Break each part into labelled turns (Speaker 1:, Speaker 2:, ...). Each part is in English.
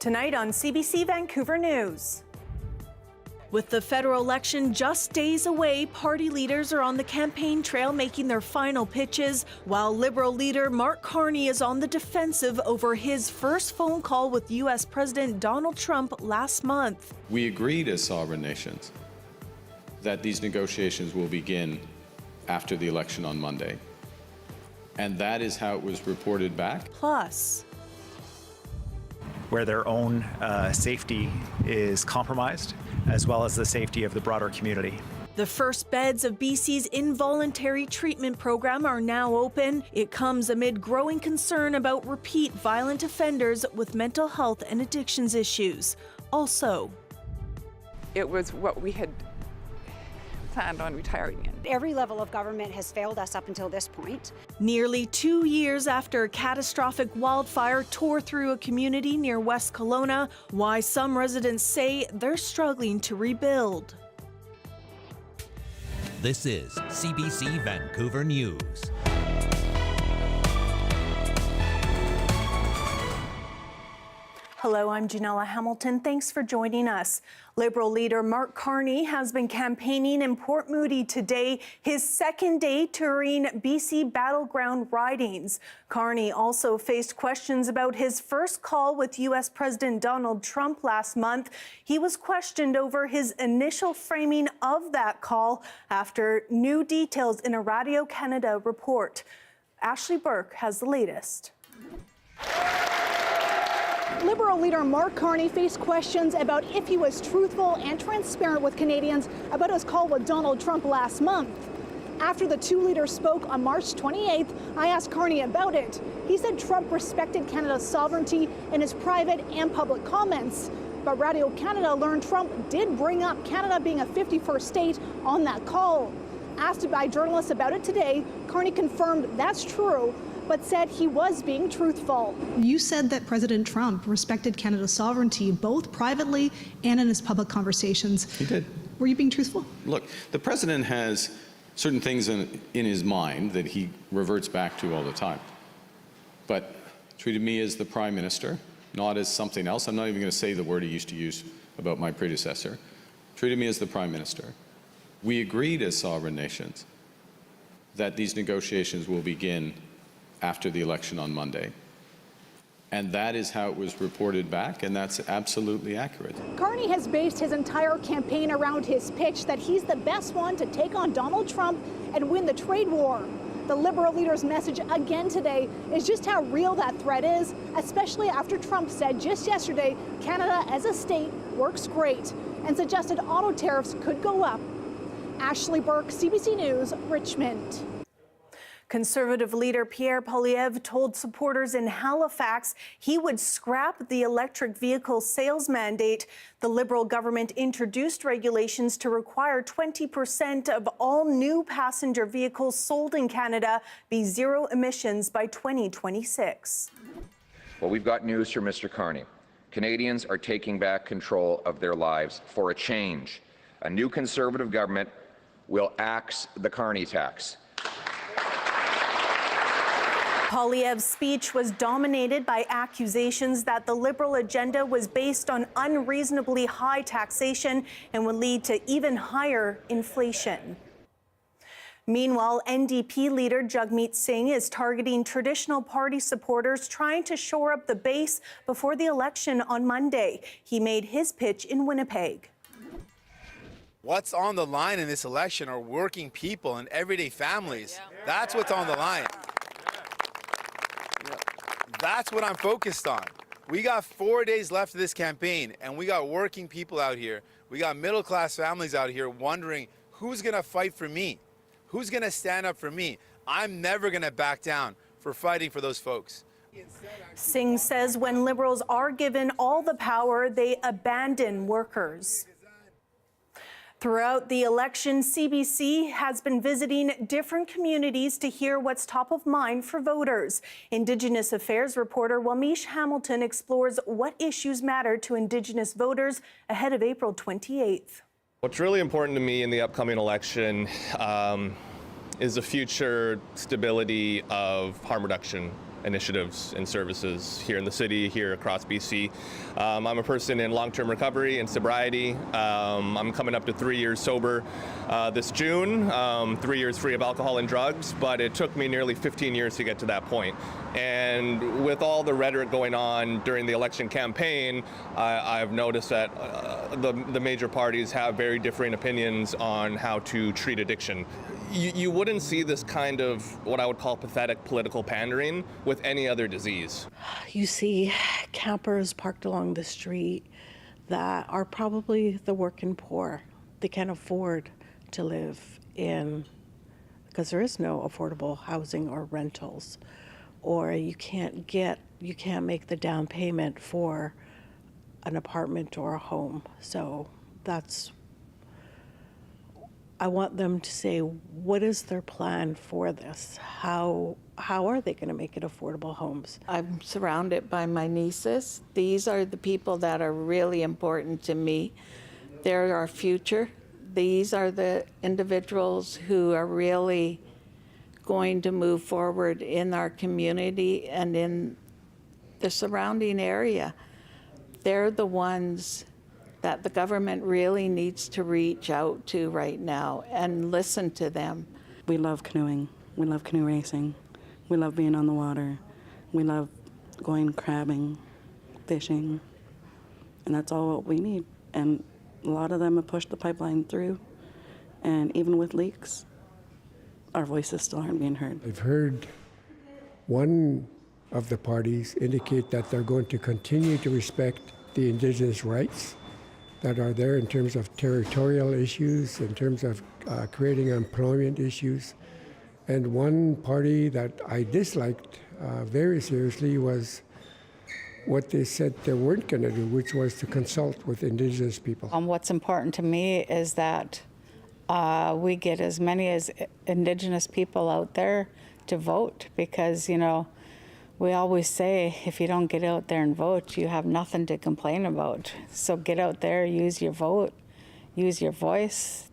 Speaker 1: Tonight on CBC Vancouver News. With the federal election just days away, party leaders are on the campaign trail making their final pitches, while Liberal leader Mark Carney is on the defensive over his first phone call with U.S. President Donald Trump last month.
Speaker 2: We agreed as sovereign nations that these negotiations will begin after the election on Monday. And that is how it was reported back.
Speaker 1: Plus,
Speaker 3: where their own safety is compromised, as well as the safety of the broader community.
Speaker 1: the first beds of BC's involuntary treatment program are now open. It comes amid growing concern about repeat violent offenders with mental health and addictions issues. Also,
Speaker 4: it was what we had planned on retiring in.
Speaker 5: Every level of government has failed us up until this point.
Speaker 1: Nearly 2 years after a catastrophic wildfire tore through a community near West Kelowna, why some residents say they're struggling to rebuild.
Speaker 6: This is CBC Vancouver News.
Speaker 1: Hello, I'm Janella Hamilton. Thanks for joining us. Liberal leader Mark Carney has been campaigning in Port Moody today, his second day touring BC battleground ridings. Carney also faced questions about his first call with U.S. President Donald Trump last month. He was questioned over his initial framing of that call after new details in a Radio Canada report. Ashley Burke has the latest.
Speaker 7: Liberal leader Mark Carney faced questions about if he was truthful and transparent with Canadians about his call with Donald Trump last month. After the two leaders spoke on March 28th, I asked Carney about it. He said Trump respected Canada's sovereignty in his private and public comments. But Radio Canada learned Trump did bring up Canada being a 51st state on that call. Asked by journalists about it today, Carney confirmed that's true, but said he was being truthful.
Speaker 8: You said that President Trump respected Canada's sovereignty both privately and in his public conversations.
Speaker 2: He did.
Speaker 8: Were you being truthful?
Speaker 2: Look, the president has certain things in his mind that he reverts back to all the time, but treated me as the prime minister, not as something else. I'm not even going to say the word he used to use about my predecessor. Treated me as the prime minister. We agreed as sovereign nations that these negotiations will begin after the election on Monday. And that is how it was reported back, and that's absolutely accurate.
Speaker 7: Carney has based his entire campaign around his pitch that he's the best one to take on Donald Trump and win the trade war. The Liberal leader's message again today is just how real that threat is, especially after Trump said just yesterday Canada as a state works great and suggested auto tariffs could go up. Ashley Burke, CBC News, Richmond.
Speaker 1: Conservative leader Pierre Poilievre told supporters in Halifax he would scrap the electric vehicle sales mandate. The Liberal government introduced regulations to require 20% of all new passenger vehicles sold in Canada be zero emissions by 2026.
Speaker 9: Well, we've got news for Mr. Carney. Canadians are taking back control of their lives for a change. A new Conservative government will axe the Carney tax.
Speaker 1: Poilievre's speech was dominated by accusations that the Liberal agenda was based on unreasonably high taxation and would lead to even higher inflation. Meanwhile, NDP leader Jagmeet Singh is targeting traditional party supporters trying to shore up the base before the election on Monday. He made his pitch in Winnipeg.
Speaker 10: What's on the line in this election are working people and everyday families. That's what's on the line. That's what I'm focused on. We got 4 days left of this campaign, and we got working people out here. We got middle-class families out here wondering, who's going to fight for me? Who's going to stand up for me? I'm never going to back down for fighting for those folks.
Speaker 1: Singh says when Liberals are given all the power, they abandon workers. Throughout the election, CBC has been visiting different communities to hear what's top of mind for voters. Indigenous Affairs reporter Wamish Hamilton explores what issues matter to Indigenous voters ahead of April 28th.
Speaker 11: What's really important to me in the upcoming election is the future stability of harm reduction initiatives and services here in the city, here across BC. I'm a person in long-term recovery and sobriety. I'm coming up to 3 years sober this June, 3 years free of alcohol and drugs, but it took me nearly 15 years to get to that point. And with all the rhetoric going on during the election campaign, I've noticed that the major parties have very differing opinions on how to treat addiction. You wouldn't see this kind of what I would call pathetic political pandering with any other disease.
Speaker 12: You see campers parked along the street that are probably the working poor. They can't afford to live in, because there is no affordable housing or rentals, or you can't make the down payment for an apartment or a home. So I want them to say, what is their plan for this? How are they going to make it affordable homes?
Speaker 13: I'm surrounded by my nieces. These are the people that are really important to me. They're our future. These are the individuals who are really going to move forward in our community and in the surrounding area. They're the ones that the government really needs to reach out to right now and listen to them.
Speaker 14: We love canoeing. We love canoe racing. We love being on the water. We love going crabbing, fishing, and that's all what we need. And a lot of them have pushed the pipeline through, and even with leaks, our voices still aren't being heard.
Speaker 15: I've heard one of the parties indicate that they're going to continue to respect the Indigenous rights that are there in terms of territorial issues, in terms of creating employment issues. And one party that I disliked very seriously was what they said they weren't going to do, which was to consult with Indigenous people.
Speaker 16: What's important to me is that we get as many as Indigenous people out there to vote, because, you know, we always say if you don't get out there and vote, you have nothing to complain about. So get out there, use your vote, use your voice.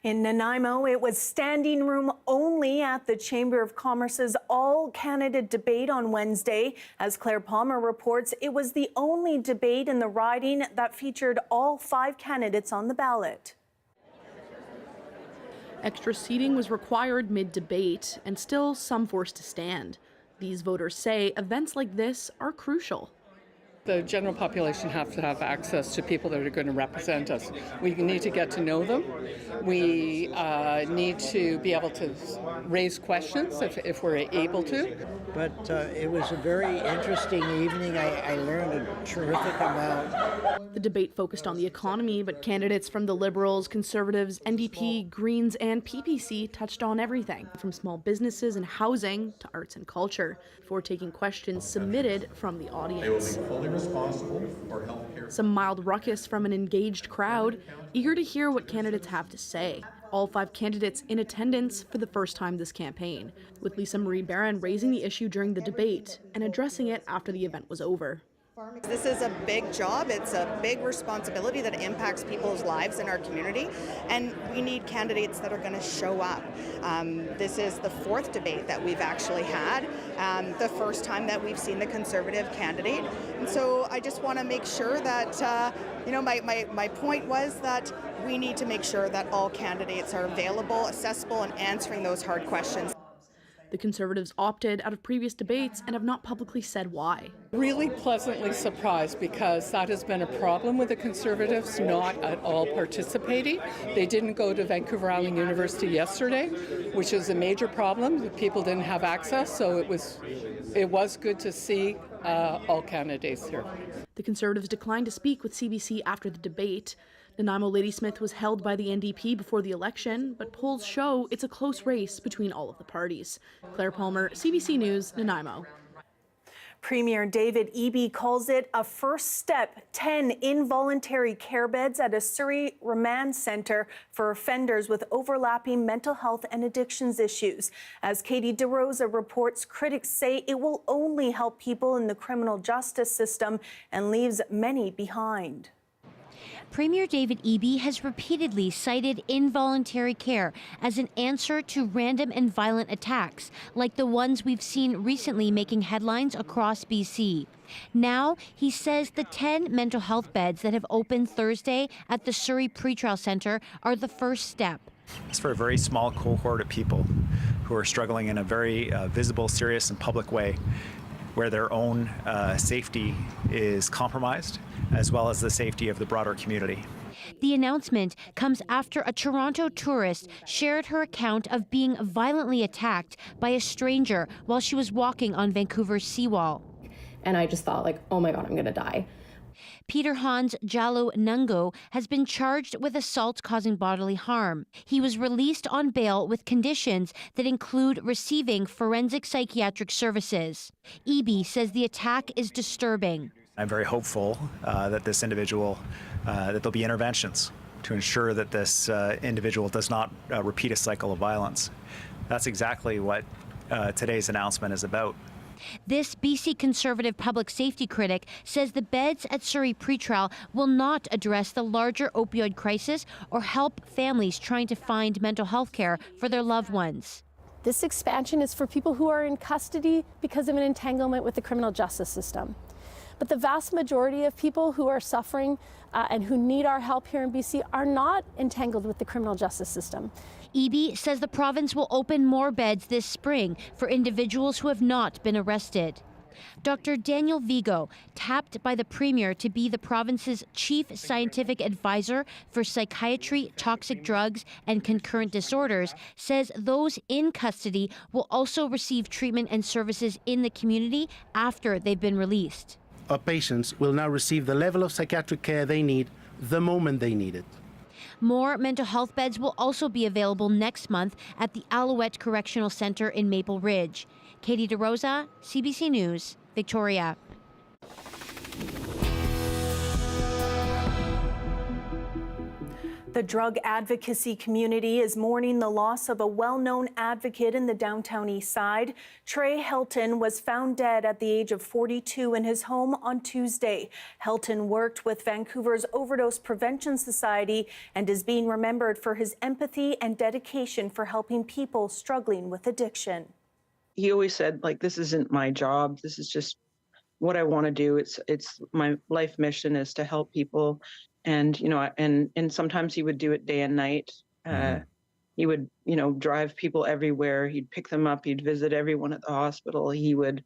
Speaker 1: In Nanaimo, it was standing room only at the Chamber of Commerce's all-candidate debate on Wednesday. As Claire Palmer reports, it was the only debate in the riding that featured all 5 candidates on the ballot.
Speaker 17: Extra seating was required mid-debate, and still some forced to stand. These voters say events like this are crucial.
Speaker 18: The general population have to have access to people that are going to represent us. We need to get to know them. We need to be able to raise questions if we're able to.
Speaker 19: But it was a very interesting evening. I learned a terrific amount.
Speaker 17: The debate focused on the economy, but candidates from the Liberals, Conservatives, NDP, Greens, and PPC touched on everything, from small businesses and housing to arts and culture, before taking questions submitted from the audience. Some mild ruckus from an engaged crowd, eager to hear what candidates have to say. All 5 candidates in attendance for the first time this campaign, with Lisa Marie Barron raising the issue during the debate and addressing it after the event was over.
Speaker 20: This is a big job. It's a big responsibility that impacts people's lives in our community, and we need candidates that are going to show up. This is the 4th debate that we've actually had, the first time that we've seen the Conservative candidate, and so I just want to make sure that, my point was that we need to make sure that all candidates are available, accessible, and answering those hard questions.
Speaker 17: The Conservatives opted out of previous debates and have not publicly said why.
Speaker 18: Really pleasantly surprised, because that has been a problem with the Conservatives not at all participating. They didn't go to Vancouver Island University yesterday, which is a major problem. People didn't have access, so it was good to see all candidates here.
Speaker 17: The Conservatives declined to speak with CBC after the debate. Nanaimo Ladysmith was held by the NDP before the election, but polls show it's a close race between all of the parties. Claire Palmer, CBC News, Nanaimo.
Speaker 1: Premier David Eby calls it a first step, 10 involuntary care beds at a Surrey remand centre for offenders with overlapping mental health and addictions issues. As Katie DeRosa reports, critics say it will only help people in the criminal justice system and leaves many behind.
Speaker 21: Premier David Eby has repeatedly cited involuntary care as an answer to random and violent attacks, like the ones we've seen recently making headlines across BC. Now, he says the 10 mental health beds that have opened Thursday at the Surrey Pretrial Centre are the first step.
Speaker 3: It's for a very small cohort of people who are struggling in a very visible, serious, and public way, where their own safety is compromised, as well as the safety of the broader community.
Speaker 21: The announcement comes after a Toronto tourist shared her account of being violently attacked by a stranger while she was walking on Vancouver's seawall.
Speaker 22: And I just thought, like, oh my God, I'm gonna die.
Speaker 21: Peter Hans Jalo Nungo has been charged with assault causing bodily harm. He was released on bail with conditions that include receiving forensic psychiatric services. Eby says the attack is disturbing.
Speaker 3: I'm very hopeful that this individual, that there'll be interventions to ensure that this individual does not repeat a cycle of violence. That's exactly what today's announcement is about.
Speaker 21: This BC Conservative public safety critic says the beds at Surrey Pretrial will not address the larger opioid crisis or help families trying to find mental health care for their loved ones.
Speaker 23: This expansion is for people who are in custody because of an entanglement with the criminal justice system. But the vast majority of people who are suffering and who need our help here in BC are not entangled with the criminal justice system.
Speaker 21: Eby says the province will open more beds this spring for individuals who have not been arrested. Dr. Daniel Vigo, tapped by the Premier to be the province's chief scientific advisor for psychiatry, toxic drugs, and concurrent disorders, says those in custody will also receive treatment and services in the community after they've been released.
Speaker 24: Our patients will now receive the level of psychiatric care they need the moment they need it.
Speaker 21: More mental health beds will also be available next month at the Alouette Correctional Centre in Maple Ridge. Katie DeRosa, CBC News, Victoria.
Speaker 1: The drug advocacy community is mourning the loss of a well-known advocate in the downtown east side. Trey Helton was found dead at the age of 42 in his home on Tuesday. Helton worked with Vancouver's Overdose Prevention Society and is being remembered for his empathy and dedication for helping people struggling with addiction.
Speaker 25: He always said, like, this isn't my job. This is just what I want to do. It's my life mission is to help people. And, you know, and sometimes he would do it day and night. He would, you know, drive people everywhere. He'd pick them up. He'd visit everyone at the hospital. He would,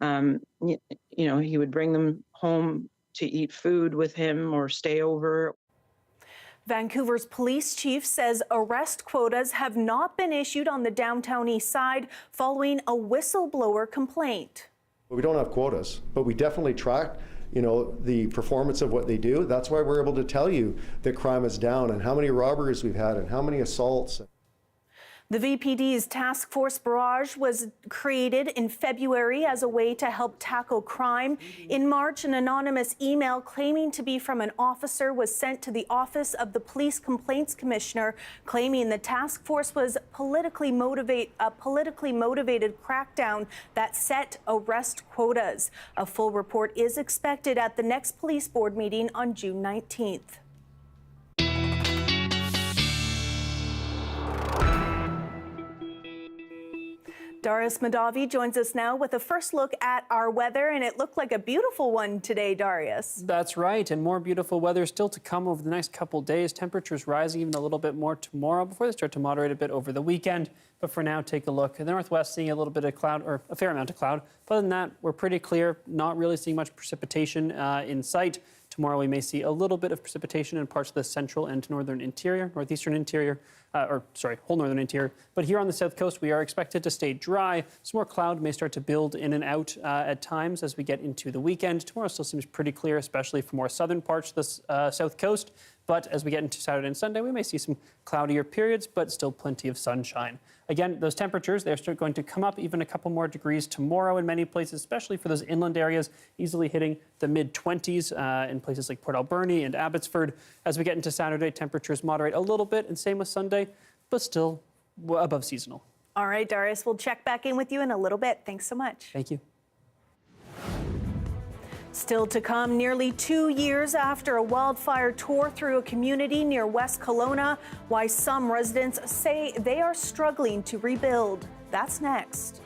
Speaker 25: you know, he would bring them home to eat food with him or stay over.
Speaker 1: Vancouver's police chief says arrest quotas have not been issued on the downtown east side following a whistleblower complaint.
Speaker 26: We don't have quotas, but we definitely track, you know, the performance of what they do. That's why we're able to tell you that crime is down and how many robberies we've had and how many assaults.
Speaker 1: The VPD's Task Force Barrage was created in February as a way to help tackle crime. In March, an anonymous email claiming to be from an officer was sent to the Office of the Police Complaints Commissioner, claiming the task force was a politically motivated crackdown that set arrest quotas. A full report is expected at the next police board meeting on June 19th. Darius Madavi joins us now with a first look at our weather, and it looked like a beautiful one today, Darius.
Speaker 27: That's right, and more beautiful weather still to come over the next couple days. Temperatures rising even a little bit more tomorrow before they start to moderate a bit over the weekend. But for now, take a look. In the northwest, seeing a little bit of cloud, or a fair amount of cloud. But other than that, we're pretty clear, not really seeing much precipitation in sight. Tomorrow, we may see a little bit of precipitation in parts of the central and northern interior, northeastern interior, whole northern interior. But here on the south coast, we are expected to stay dry. Some more cloud may start to build in and out at times as we get into the weekend. Tomorrow still seems pretty clear, especially for more southern parts of the south coast. But as we get into Saturday and Sunday, we may see some cloudier periods, but still plenty of sunshine. Again, those temperatures, they're still going to come up even a couple more degrees tomorrow in many places, especially for those inland areas, easily hitting the mid-20s in places like Port Alberni and Abbotsford. As we get into Saturday, temperatures moderate a little bit, and same with Sunday, but still above seasonal.
Speaker 1: All right, Darius, we'll check back in with you in a little bit. Thanks so much.
Speaker 27: Thank you.
Speaker 1: Still to come, nearly 2 years after a wildfire tore through a community near West Kelowna, why some residents say they are struggling to rebuild. That's next.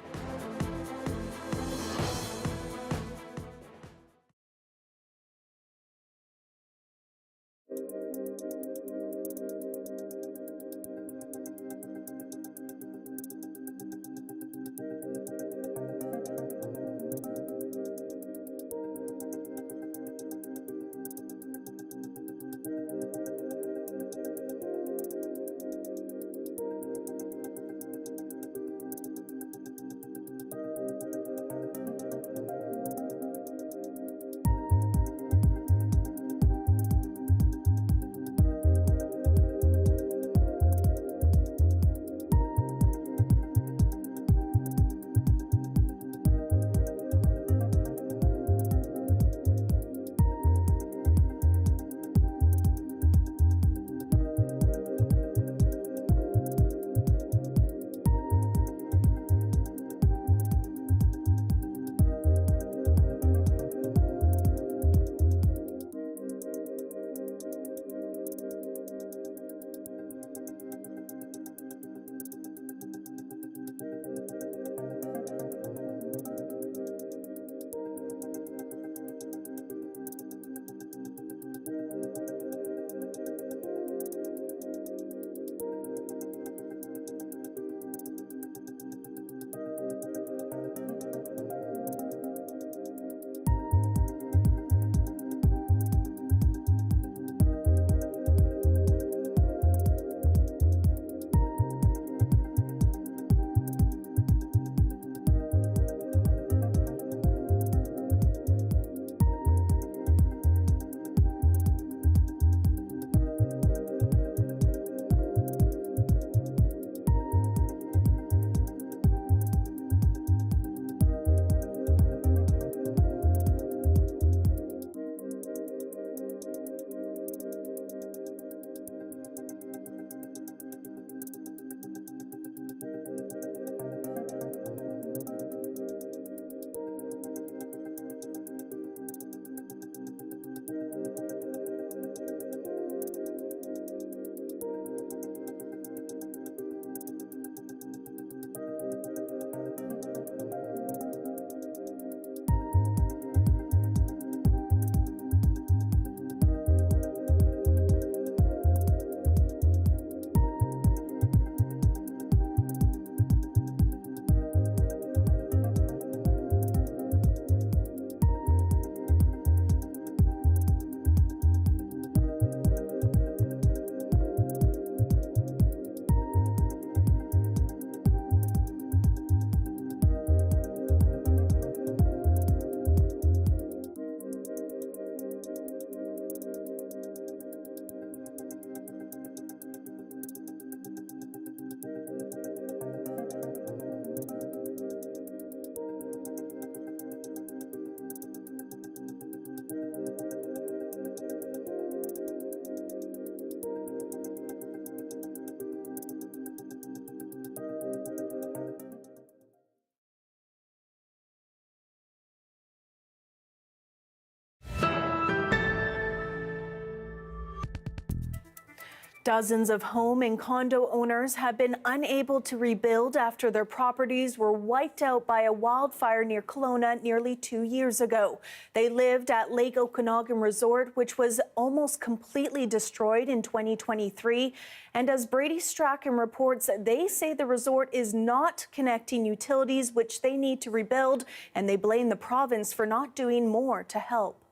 Speaker 1: Dozens of home and condo owners have been unable to rebuild after their properties were wiped out by a wildfire near Kelowna nearly 2 years ago. They lived at Lake Okanagan Resort, which was almost completely destroyed in 2023. And as Brady Strachan reports, they say the resort is not connecting utilities, which they need to rebuild, and they blame the province for not doing more to help.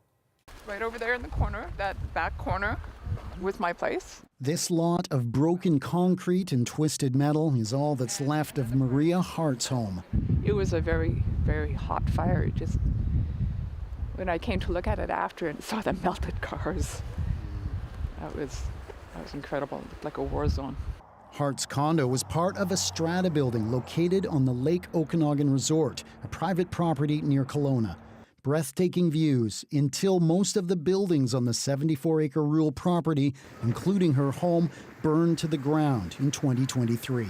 Speaker 2: Right over there in the corner, that back corner, with my place.
Speaker 4: This lot of broken concrete and twisted metal is all that's left of Maria Hart's home.
Speaker 2: It was a very, very hot fire. It just, when I came to look at it after and saw the melted cars, that was incredible. It looked like a war zone.
Speaker 4: Hart's condo was part of a strata building located on the Lake Okanagan Resort, a private property near Kelowna. Breathtaking views until most of the buildings on the 74-acre rural property, including her home, burned to the ground in 2023.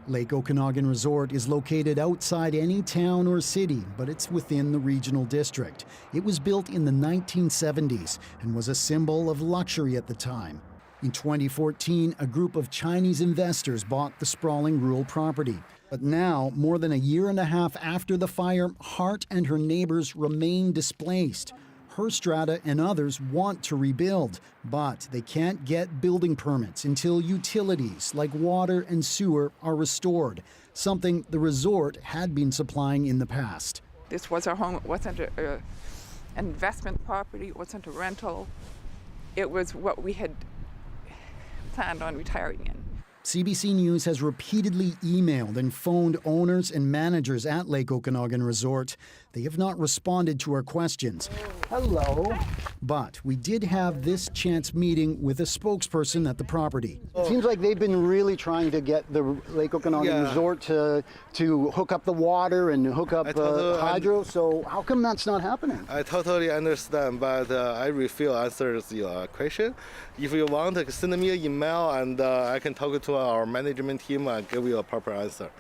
Speaker 4: Lake Okanagan Resort is located outside any town or city, but it's within the regional district. It was built in the 1970s and was a symbol of luxury at the time. In 2014, a group of Chinese investors bought the sprawling rural property. But now, more than a year and a half after the fire, Hart and her neighbors remain displaced. Her strata and others want to rebuild, but they can't get building permits until utilities like water and sewer are restored, something the resort had been supplying in the past.
Speaker 2: This was our home. It wasn't an investment property. It wasn't a rental. It was what we had planned on retiring in.
Speaker 4: CBC News has repeatedly emailed and phoned owners and managers at Lake Okanagan Resort. They have not responded to our questions. Hello. But we did have this chance meeting with a spokesperson at the property.
Speaker 5: It seems like they've been really trying to get the Lake Okanagan Resort to hook up the water and hook up hydro, so how come that's not happening?
Speaker 6: I totally understand, but I refuse answers your question. If you want, send me an email and I can talk to our management team and give you a proper answer.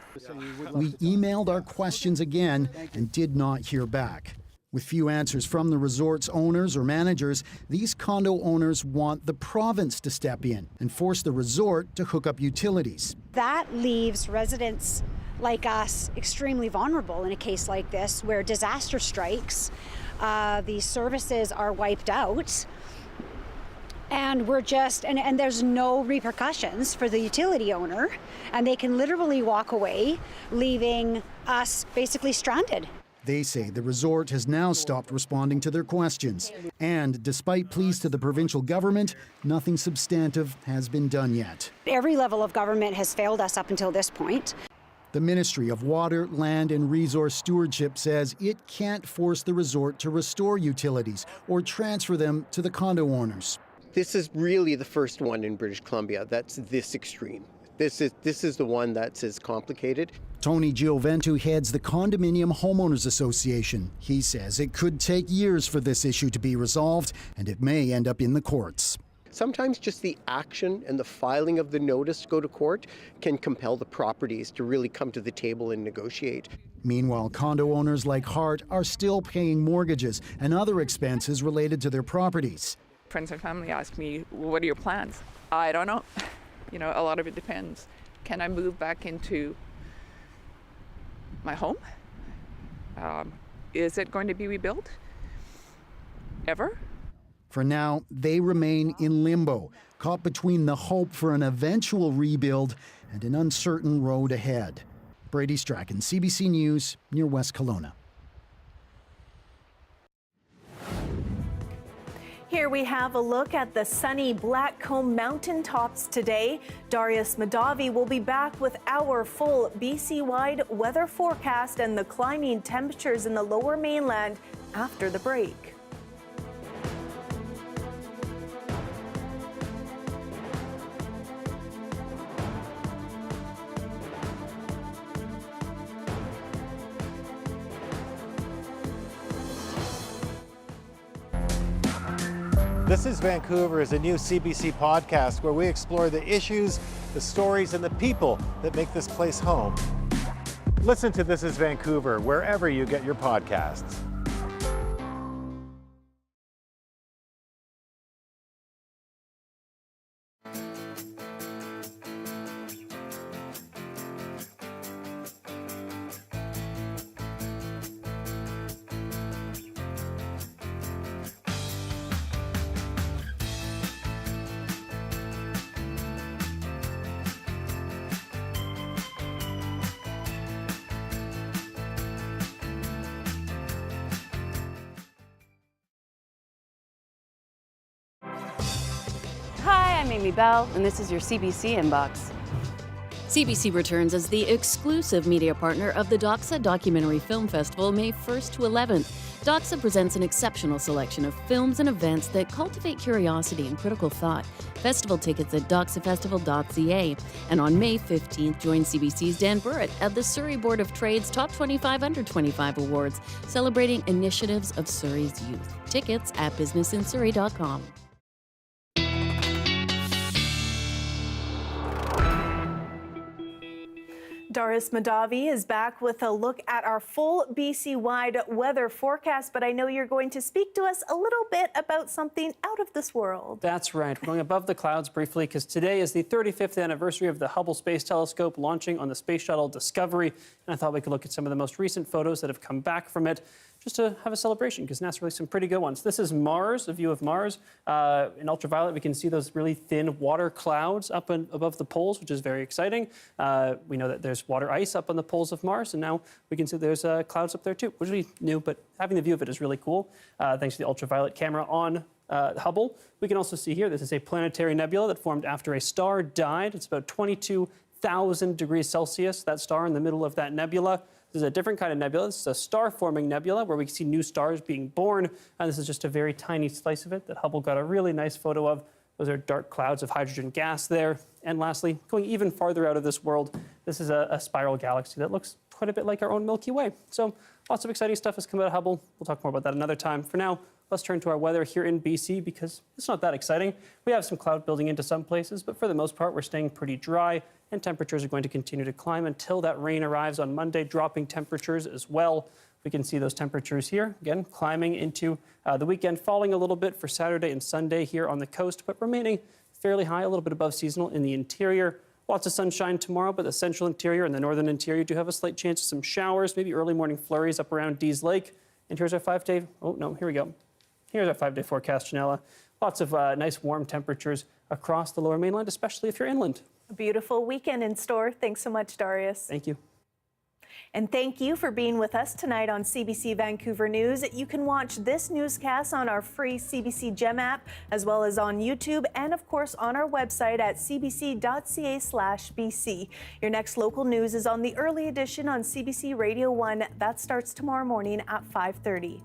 Speaker 4: We emailed our questions again and did not hear back. With few answers from the resort's owners or managers, these condo owners want the province to step in and force the resort to hook up utilities.
Speaker 7: That leaves residents like us extremely vulnerable in a case like this where disaster strikes, these services are wiped out, and we're just, and there's no repercussions for the utility owner, and they can literally walk away, leaving us basically stranded.
Speaker 4: They say the resort has now stopped responding to their questions. And despite pleas to the provincial government, nothing substantive has been done yet.
Speaker 7: Every level of government has failed us up until this point.
Speaker 4: The Ministry of Water, Land and Resource Stewardship says it can't force the resort to restore utilities or transfer them to the condo owners.
Speaker 8: This is really the first one in British Columbia that's this extreme. This is the one that's as complicated.
Speaker 4: Tony Gioventu heads the Condominium Homeowners Association. He says it could take years for this issue to be resolved, and it may end up in the courts.
Speaker 8: Sometimes just the action and the filing of the notice to go to court can compel the properties to really come to the table and negotiate.
Speaker 4: Meanwhile, condo owners like Hart are still paying mortgages and other expenses related to their properties.
Speaker 2: Friends and family ask me, what are your plans? I don't know. You know, a lot of it depends. Can I move back into my home? Is it going to be rebuilt? Ever?
Speaker 4: For now, they remain in limbo, caught between the hope for an eventual rebuild and an uncertain road ahead. Brady Strachan, CBC News, near West Kelowna.
Speaker 1: Here we have a look at the sunny Blackcomb mountaintops today. Darius Madavi will be back with our full BC-wide weather forecast and the climbing temperatures in the lower mainland after the break.
Speaker 9: This is Vancouver is a new CBC podcast where we explore the issues, the stories, and the people that make this place home. Listen to This is Vancouver wherever you get your podcasts.
Speaker 10: Hi, I'm Amy Bell, and this is your CBC Inbox.
Speaker 11: CBC returns as the exclusive media partner of the Doxa Documentary Film Festival, May 1st to 11th. Doxa presents an exceptional selection of films and events that cultivate curiosity and critical thought. Festival tickets at doxafestival.ca. And on May 15th, join CBC's Dan Burrett at the Surrey Board of Trade's Top 25 Under 25 Awards, celebrating initiatives of Surrey's youth. Tickets at businessinsurrey.com.
Speaker 1: Doris Madavi is back with a look at our full BC-wide weather forecast, but I know you're going to speak to us a little bit about something out of this world.
Speaker 27: That's right. We're going above the clouds briefly because today is the 35th anniversary of the Hubble Space Telescope launching on the Space Shuttle Discovery, and I thought we could look at some of the most recent photos that have come back from it, just to have a celebration, because NASA released some pretty good ones. This is Mars, a view of Mars. In ultraviolet, we can see those really thin water clouds up above the poles, which is very exciting. We know that there's water ice up on the poles of Mars, and now we can see there's clouds up there too, which is new, but having the view of it is really cool. Thanks to the ultraviolet camera on Hubble. We can also see here, this is a planetary nebula that formed after a star died. It's about 22,000 degrees Celsius, that star in the middle of that nebula. This is a different kind of nebula. This is a star-forming nebula where we see new stars being born. And this is just a very tiny slice of it that Hubble got a really nice photo of. Those are dark clouds of hydrogen gas there. And lastly, going even farther out of this world, this is a spiral galaxy that looks quite a bit like our own Milky Way. So lots of exciting stuff has come out of Hubble. We'll talk more about that another time. For now, let's turn to our weather here in BC because it's not that exciting. We have some cloud building into some places, but for the most part, we're staying pretty dry. And temperatures are going to continue to climb until that rain arrives on Monday, dropping temperatures as well. We can see those temperatures here, again, climbing into the weekend, falling a little bit for Saturday and Sunday here on the coast, but remaining fairly high, a little bit above seasonal in the interior. Lots of sunshine tomorrow, but the central interior and the northern interior do have a slight chance of some showers, maybe early morning flurries up around Dease Lake. And here's our 5-day, oh no, here we go. Here's our 5-day forecast, Janella. Lots of nice warm temperatures across the lower mainland, especially if you're inland.
Speaker 1: A beautiful weekend in store. Thanks so much, Darius.
Speaker 27: Thank you.
Speaker 1: And thank you for being with us tonight on CBC Vancouver News. You can watch this newscast on our free CBC Gem app, as well as on YouTube, and of course on our website at cbc.ca/BC. Your next local news is on the early edition on CBC Radio 1. That starts tomorrow morning at 5:30.